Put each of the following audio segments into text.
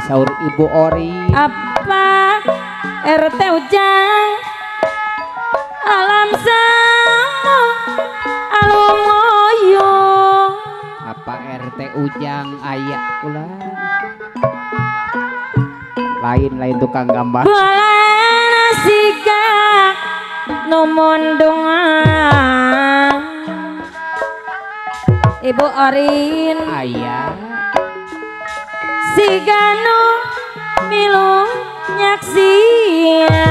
Saur Ibu Ori apa RT Ujang alam sama alumoyo apa RT Ujang ayak kula lain tukang gambar boleh nasikak numondongan Ibu Orin ayah si Ganu milu nyaksia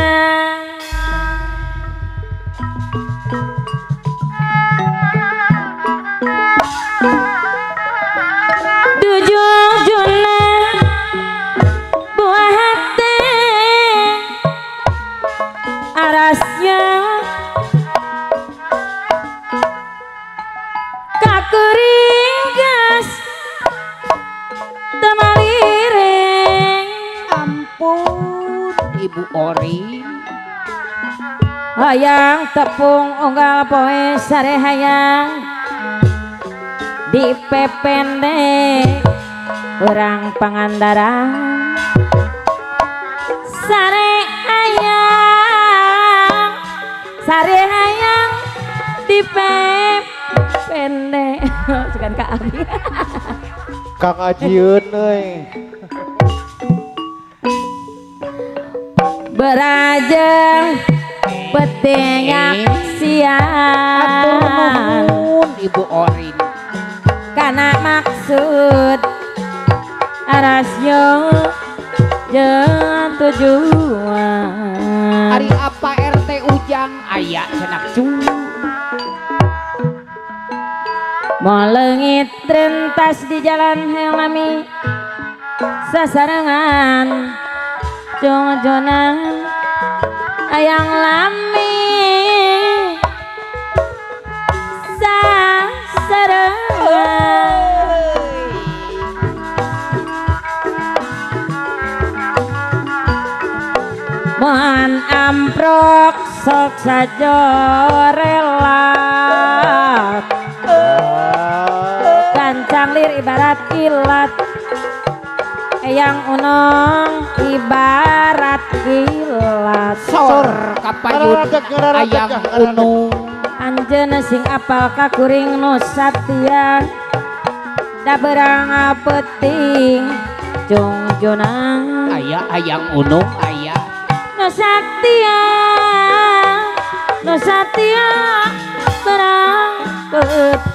dujung juna buah hati arasnya kakuringgas temaliring ampun Ibu Ori hayang tepung unggal poe sare hayang dipepende urang Pangandaran sare hayang dipepende sugan ka abi Kang Ajieun euy berajeng petinyak sian Ibu Orin karena maksud arasyo jeung tujuan hari apa RT Ujang ayak cenak cu mau leungit rentas di jalan helami sasarengan jong-jonan ayang lami sasarengan mohon amprok sok saja relat kancang lir ibarat kilat yang unong ibarat kilat sor kapayun ayang unung anjeun sing apal kakuring nu satya da beurang peuting jongjona aya ayang unung aya nu satya beurang peuting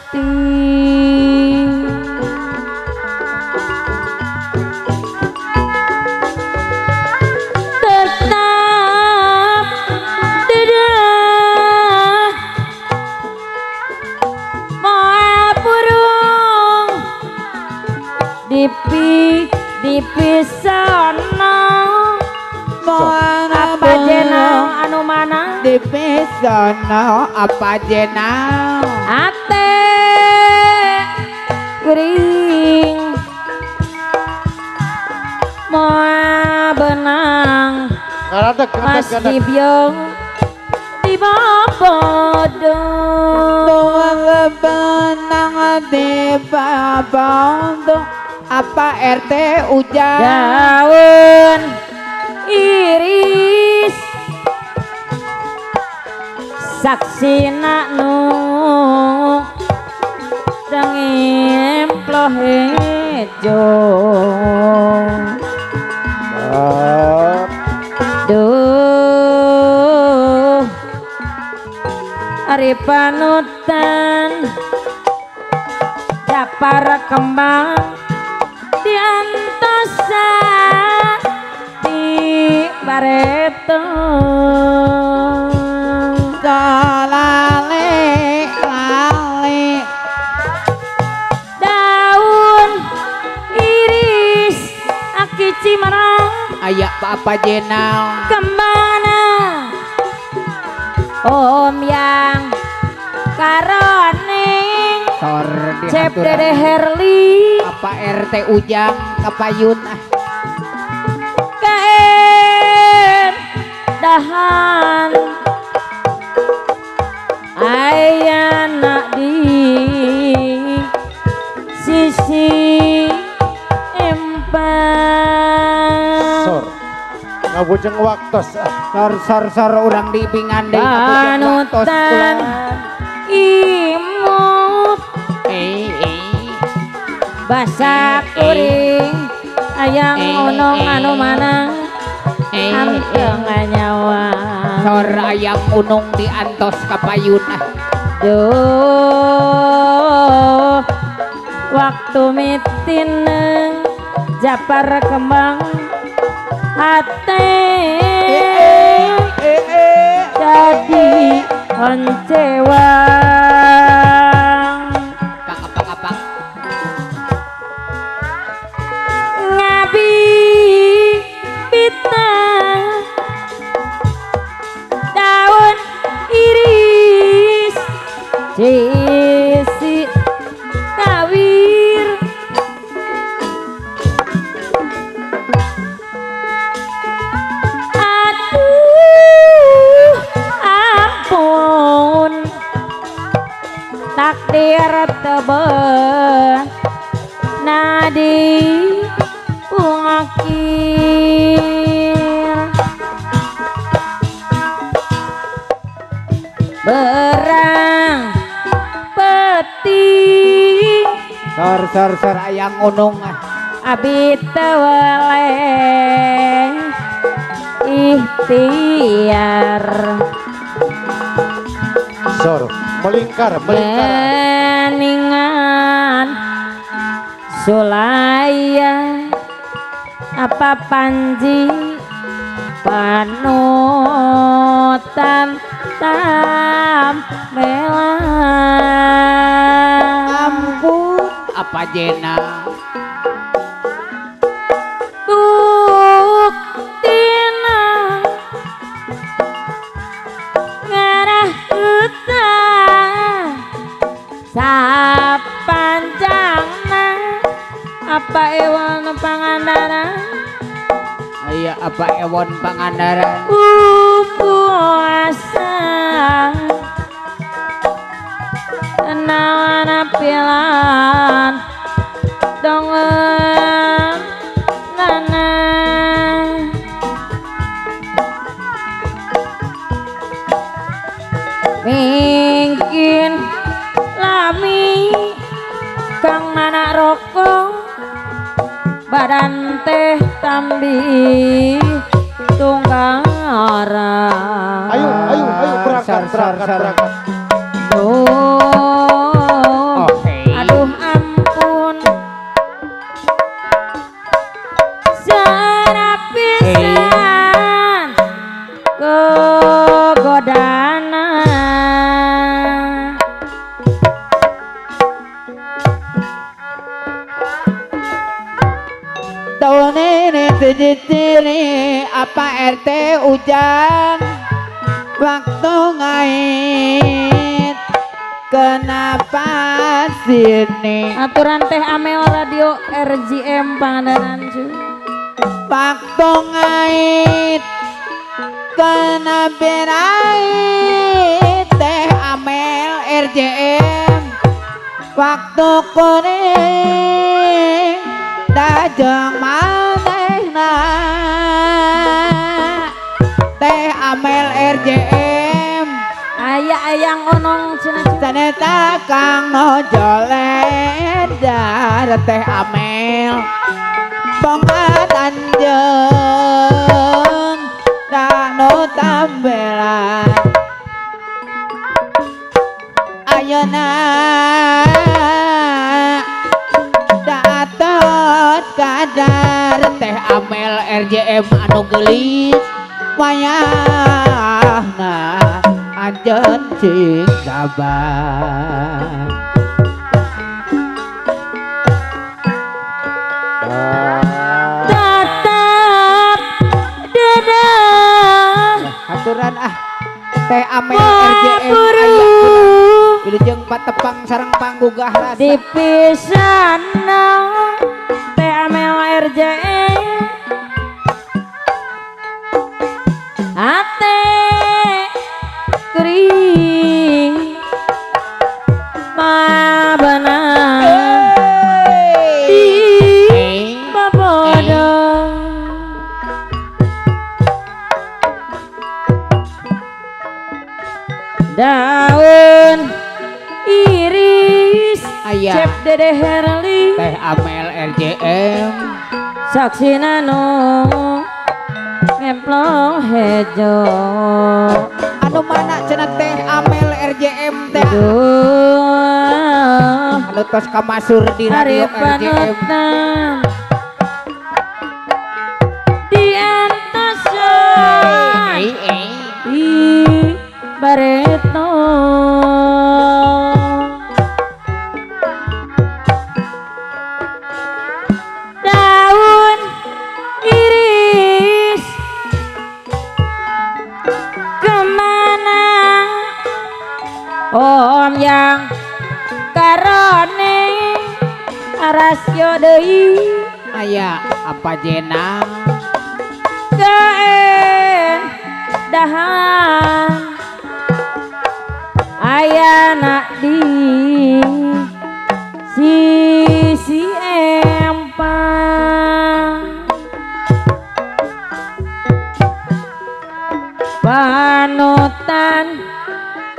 dipisana apa jenang anu mana dipisana apa jenang ate kuring moa benang mas dibyong di babodong benang di babodong apa RT Ujang daun iris saksina nu dengim lohejo Sor. duh ari panutan Japar kembang diantosa di bareto lale daun iris aki cimarang aya apa jenal kemana om yang karoning sor cep diaturan dede Herli apa RT Ujang kapayun kaen dahan ayana di sisi empang Sor. Ngabujeng waktos. sor urang dipingan deui panutan imut basa kuring ayang unong anu manang anteng nyawa sor ayam unung diantos kapayun duh waktu mitineng Japar kembang hati jadi oncewang apa ngabi bintang daun iris sisi kawir aduh ampun takdir tebel nadi ungakir berang peti sor ayang unung abi tewale ikhtiar Sor. Melingkar. Beningan Sulaya apa panji panutan tambelan ampun apa jenal buktina ngarah utang sapanjangna apa ewan pangandaran aya apa ewon pangandaran puasa nawana pilan dongen nana mungkin lami kang anak rokok badan teh tambi tunggara Ayo berangkat. Duh, aduh ampun serapisan kegodana tahun ini ciri apa RT Ujang waktu ngait kenapa sini aturan teh Amel radio RGM Pangandaran cu waktu ngait kenapa ngait teh Amel RGM waktu kuning dajeng manehna teh Amel RJM aya ayang onong cenah saneta kang nojolet dar teh Amel pengatanjeng danu tambelan ayeuna datot kadar teh Amel RJM anu geulis wayahna anjeun cing sabar tetap dedah haturan teh Amel RJM aya wilujeng patepang sareng panggugah rasa di pisana teh Amel RJM ate kering ma benar di babodo daun iris aya cep dede Herli teh Amel RJM saksina nu ngemplo hejo anu mana cenah teh Amel RJM teh aduh anu tos kamasur di radio hari RJM panutan di entasan di bareto daun iris kemana om yang karone arasyo deui aya apa jenang dahan ayana di sisi empang panutan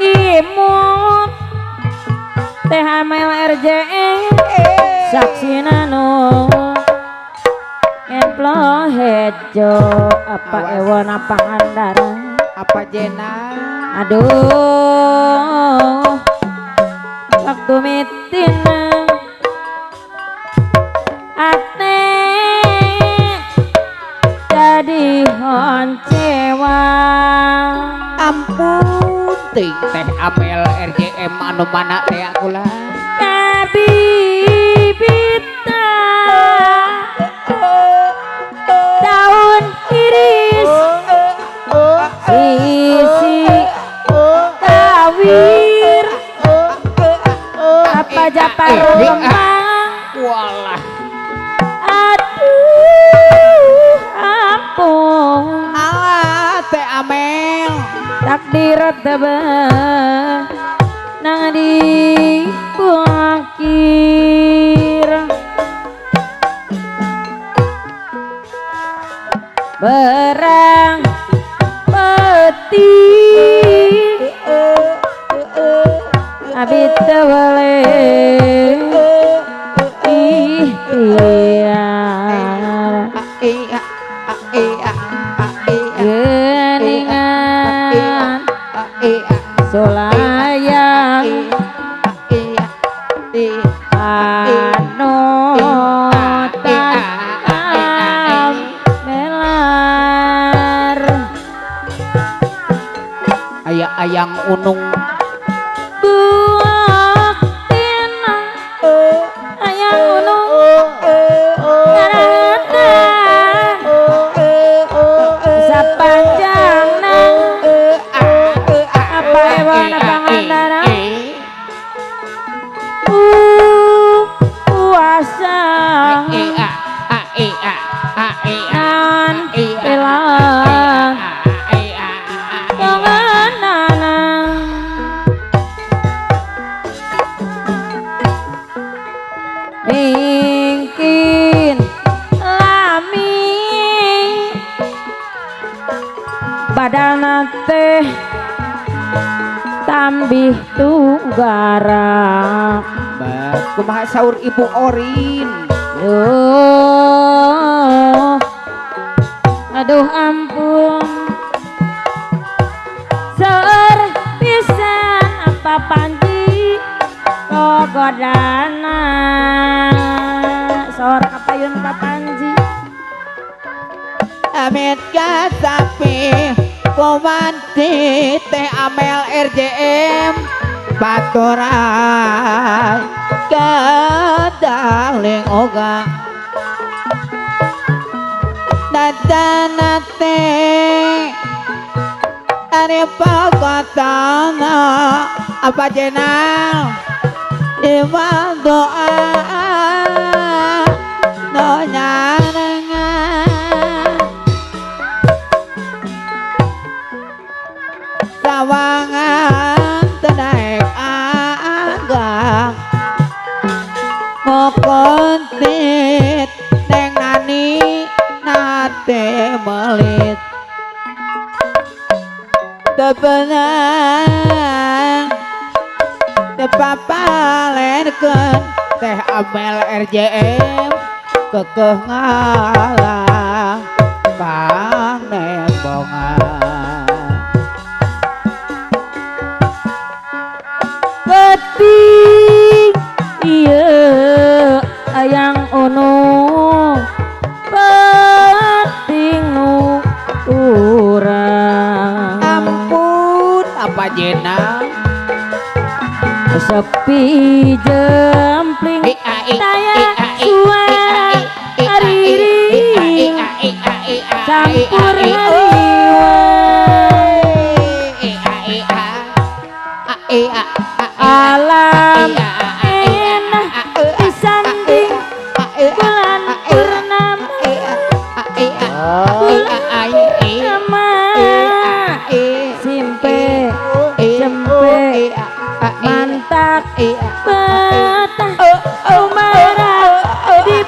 imut teh Amel RJM saksina nu emplo hejo apa ewon apa andaran apa jenang aduh waktu mitina ate jadi honcewa ampun ting teh Amel RJM anu mana teh aku lah kabibita daun iris sisi kawir apa japar kembang walah aduh ampun alah teh Amel takdir tebeh nang dipungkir berang peti abit boleh ikhtiar geningan solayang anu tak melar aya ayang unung buah tina ayang unung karata sepanjang nang apa ewan pangandaran puasa nan pelang pengenana mungkin lami badana teh lambih tunggara kumaha saur Ibu Orin. Aduh ampun seur pisan apa panji kogodana sor kapayun ka panji Amit kasapi Komanti Teh Amel RJM Baturai Kadaling oga Dadanate Ari pagotana Apa jenang Iman doa Nonyarengan Sawangan tenaik agang Mokontit Neng nani nate melit Tebenang Tepapalenkeun Teh Amel RJM Kekeh ngalang Kang nembongan Peting iya ayang ono peting nu urang Ampun apa jenang sepi jempling taya suara ariri campur alam enak disanding bulan purnama simpe jempe mantak betah umara di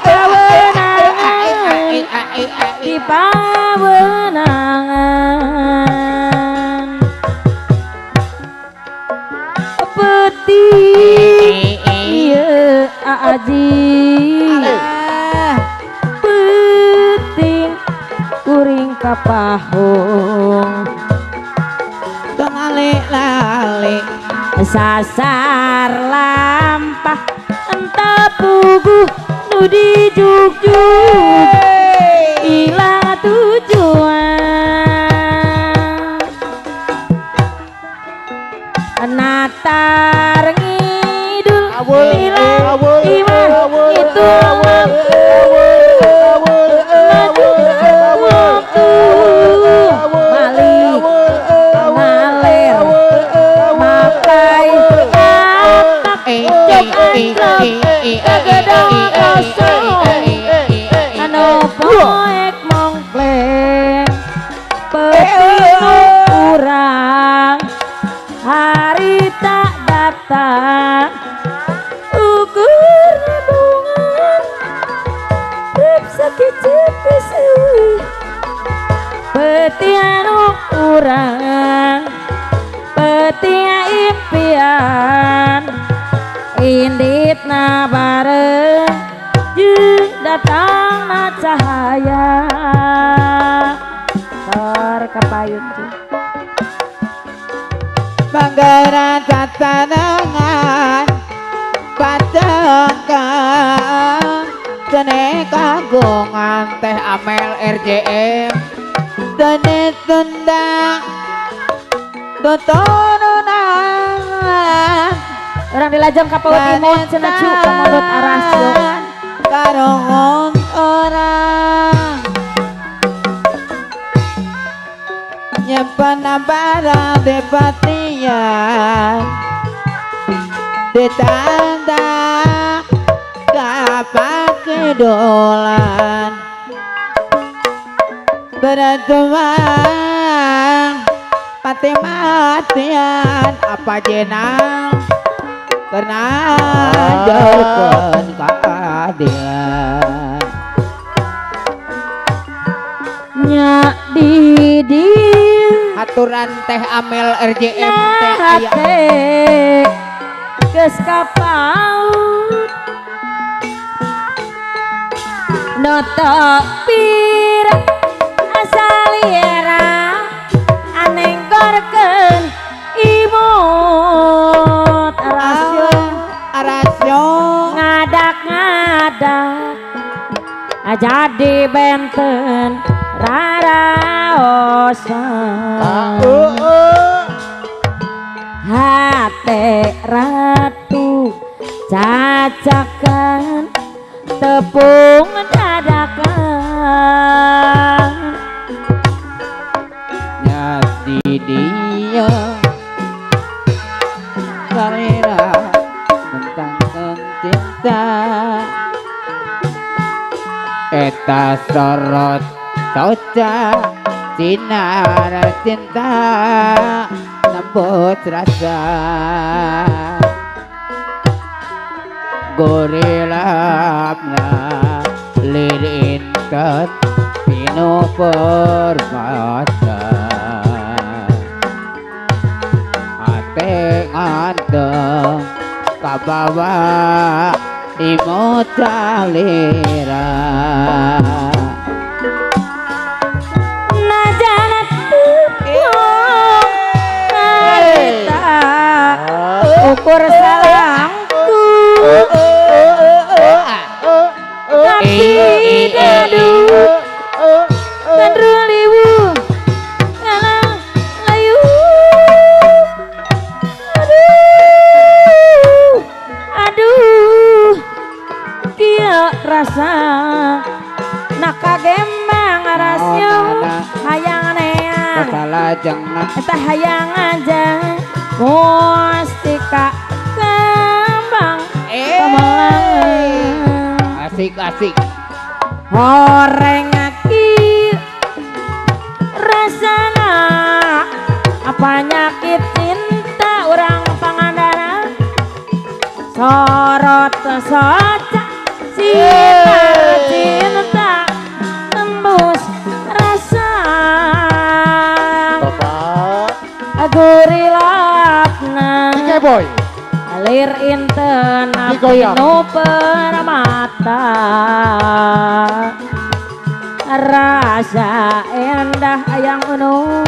pawenangan peti iya aji peting kuring kapahong lali sasar lampah entah puguh nu dijuk-juk ilang tujuan natar ngidul ilang imah itu maju waktu malih ngaler makai anak jok antrok kagedang kosong anu poek mongkleng petinu urang hari tak datang ukur bungan rep sakit cepis peti anu urang peti impian indit na bareng jeung datang na cahaya tor kapayun tuh Manggara catanangan Patengkan Sene kagungan Teh Amel RJM Sene tendang Tutununan orang di lajang kapaut imon cenacu pemodot aras yo Karongon orang Nyempan barang depatian Ditanda kapake dolan Beratuan Pati matian Apa jenang Karena jarkan keadilan nya di aturan teh Amel RJM teh aya hate geus kapaut no tepir asaliera anengkorkeun imut arasyo arasyo ngadak-ngadak jadi benten raraosan hate ratu cacakan tepung dadakan nyati dia salira tentang cinta eta sorot soca sinar cinta nembus rasa gorilapna lirintet pinu permata hati nganteng kabawa imut salira najana tepung ngarita ukur salangku tapi dadu kadruliwu ngalang layu aduh kieu rasa nakagembang arasnya hayang nean salah jangan eta hayang aja mustika kembang kemelang asik horeng aki rasana apa nyakit cinta orang Pangandaran sorot soca cinta tembus rasa Bapak gurilapna Oke boy alir inten Digoyang. apinu permata rasa endah ayang unu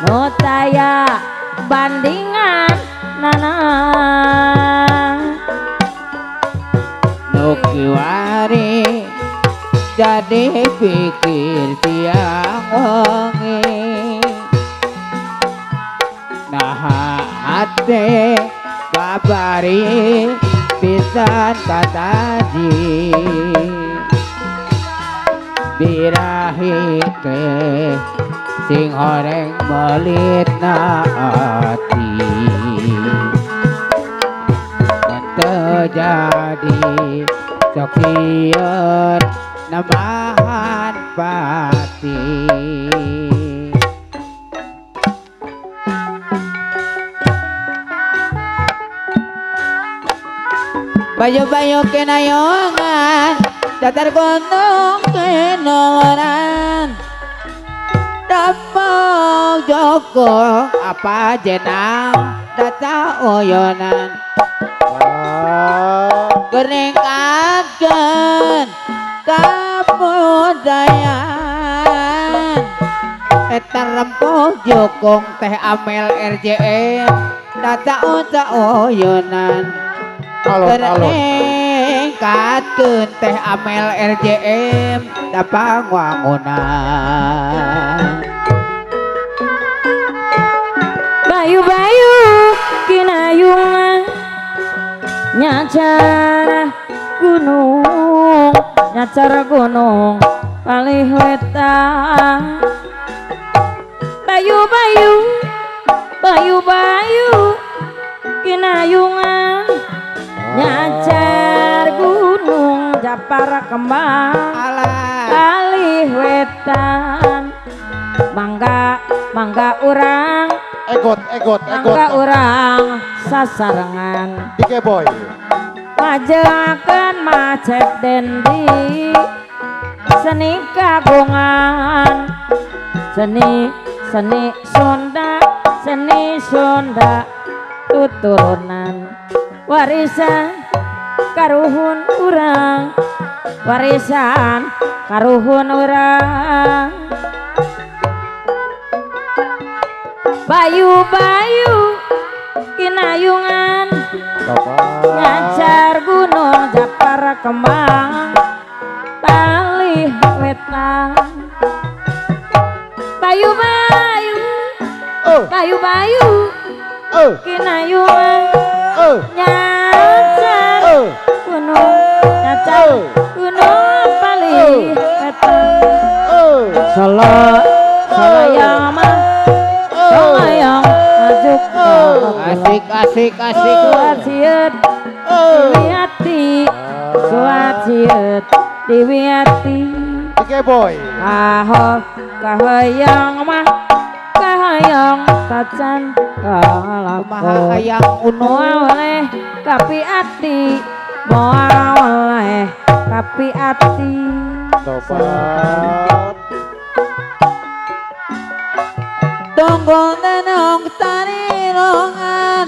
nutaya bandingan nana nukiwari jadi pikir tiang wengi nah hati kabari pisan kataji birahi teh sing horeng melitna ati terjadi sokieun namahan pati bayu-bayu kenayongan datar gunung kenoran dapok joko apa jenang data oyonan keringkatkeun kabudayan eta rempong jokong teh Amel RJM data oyonan keringkatkeun teh Amel RJM dapang wangunan bayu-bayu kinayungan nyacar gunung palih wetan bayu-bayu kinayungan nyacar gunung japar kembang palih wetan mangga urang mangga urang sasarengan Dike boy majeakeun macet dendi seni kagungan seni Sunda tuturunan warisan karuhun urang warisan karuhun urang bayu-bayu kinayungan ngajar gunung Japar Kemang tali wetan bayu-bayu bayu-bayu kinayungan nyacar gunung tali wetan Solo yang mah Solo yang majuk asik suat siet diwiati suat siet diwiati Oke boy. Kahayang mah kahayang tacan Kumaha kalako hayang uno oleh kapi ati oleh kapi ati Sobat. Tunggu tenung tarilongan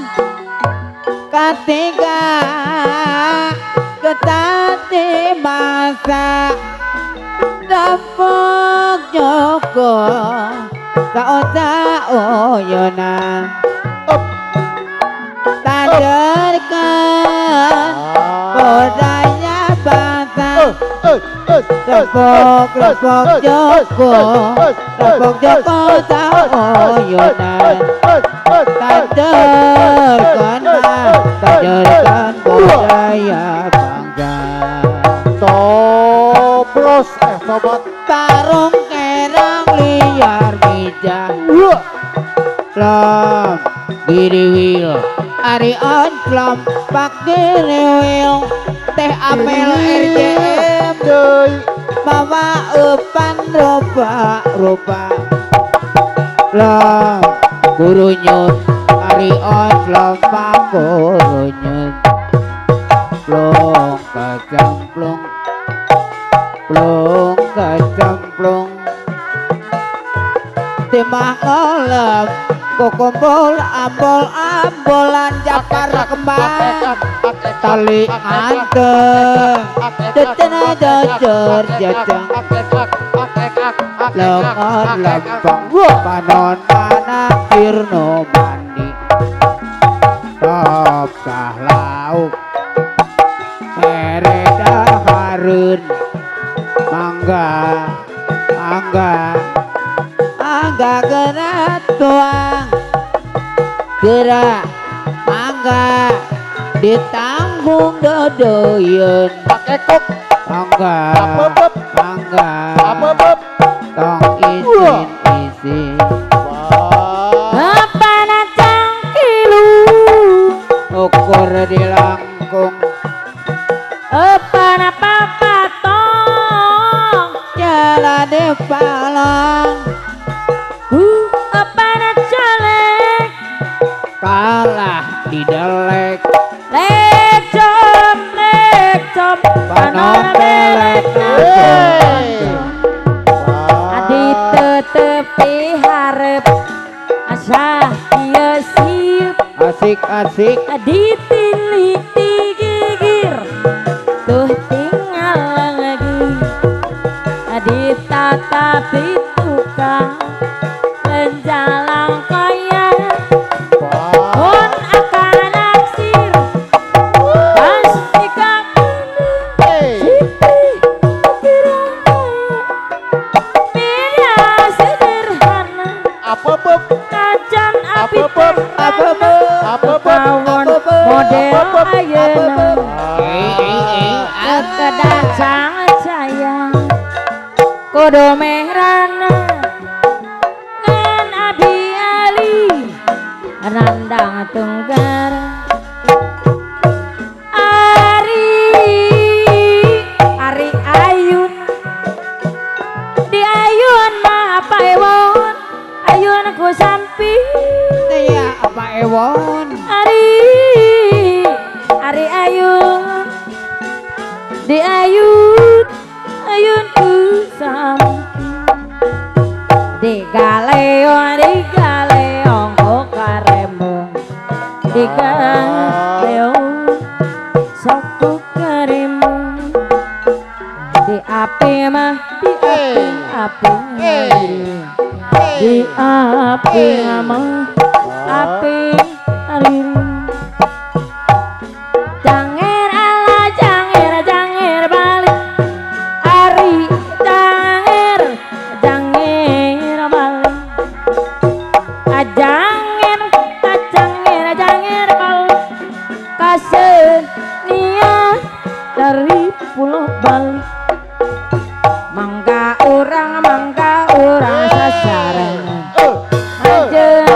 Ketiga ketati masa Dapuk Joko Kao Yonan Tadarkan budaya bangsa Dapuk Joko Kao Yonan Tadarkan budaya bangsa Toplos sobat. Tarung kerang liar bijak Plom giriwil Ari on plom pak giriwil Teh Amel RJM Mama upan rupa Plom guru nyut Ari on plom pak guru nyut Plong kacamplong Plong kacamplong Timah olem Kukumpul ambol-ambolan Japar Kemang Tali anteng Decena jojor jajang Lengon lempang Panon anak Firno mandi Top sah lauk Mereda harun Angga gerak tuang Gerak mangga Ditanggung dodoyun Angga Tong isin apa nacang kilu Ukur di langkung apa napa patong Jalan di palang apa nacolek Kalah di delek lecom Panon belek adi tetepi harap asa ieu sieup Asik adi tiliti gigir tuh tinggal lagi adi tatapi tukang menjalang kaya pun akan naksir pasti siti kira beda sederhana kacan api teh kawon model ayeuna kedah sangat sayang kudu mehrana ngan Abi Ali randang tunggar Ari ayun di ayun mah apa ewon ayun ku sampi Taya apa ewon Ari ayun di ayun ku sampi digaleo kok karembong digaleo sok karembong di api mah di api mah api aliri janger ala janger balik ari janger balik janger balik kasenian dari Pulau Bali mangga orang sasaran majeng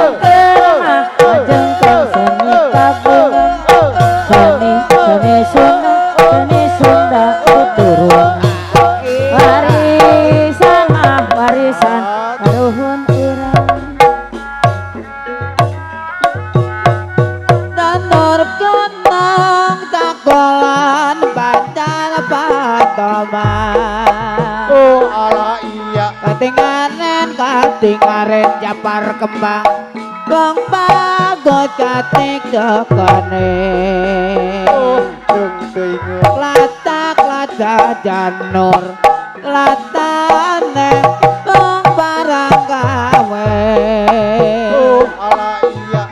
seni kabung seni Sunda turun warisan karuhun urang Danur kenang takolan bacal patoman Oh ala iya katingaren japar kembang gong bagot katik dokone Oh jeung teuing latak janur latane gong barang gawe Oh ala iya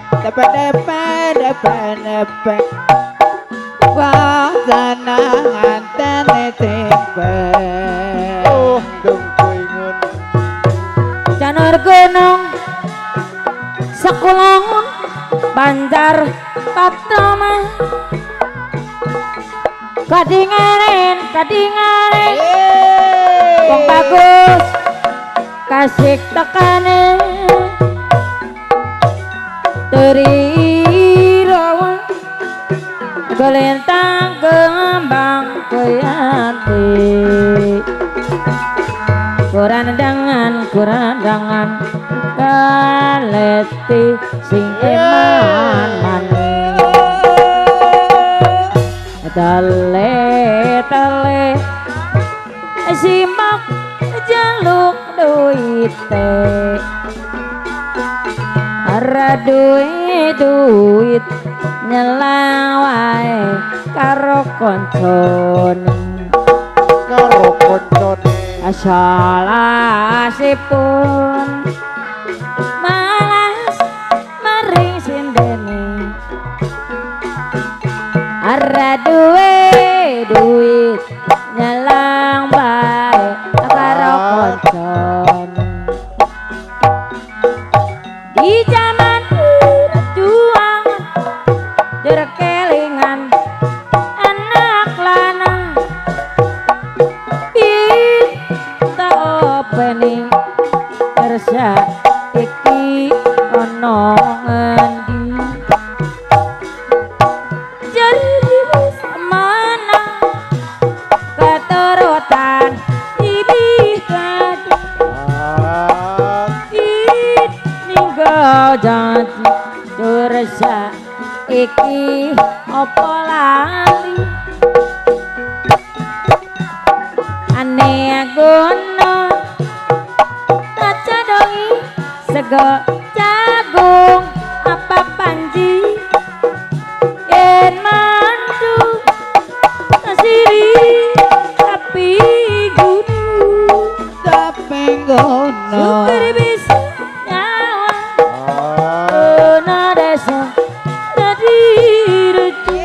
depe wah senangan tempe Oh jeung teuing janur gunung sekulongun banjar patama kadingaren wong bagus kasih tekane teri rawa gelentang kembang keyanti kurandangan kaleti sing iman maning tale simak jaluk duite ara duit nyelawai karo koncone asalasipun malas maring sindene ara duit nyelang bae karo koncone di zaman juang kelingan anak lanang kita opening kerja iki ono ngendi jadi mana keturutan ibih kadi ninggal janji kerja iki opo lali ane gono kaca dongi sego jagung apa panji yen mandu tasiri tapi gunu syukur bisa nyawa desa jadi rezeki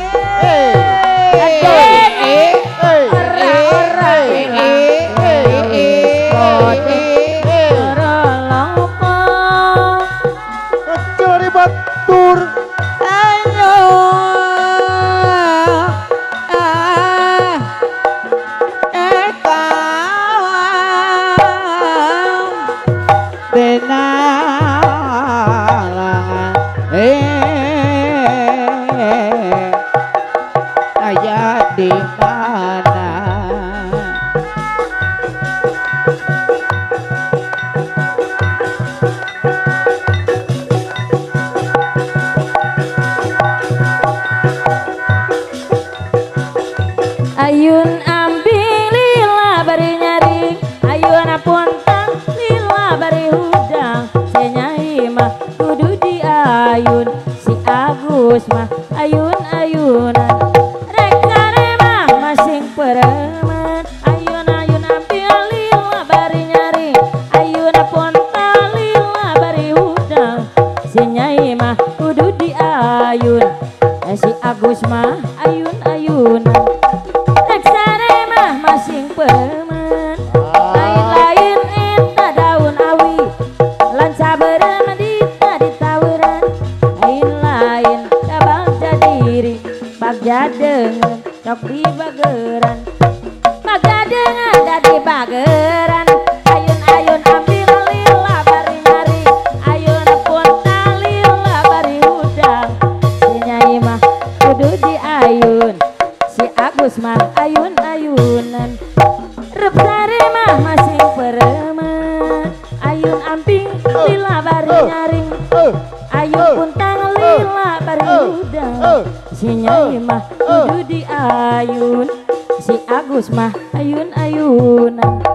di mana ayun ambing lila bari nyari ayun apuntang lila bari hujan nyaring ayun puntang lila bari udang si Nyai mah kudu diayun si Agus mah ayun-ayunan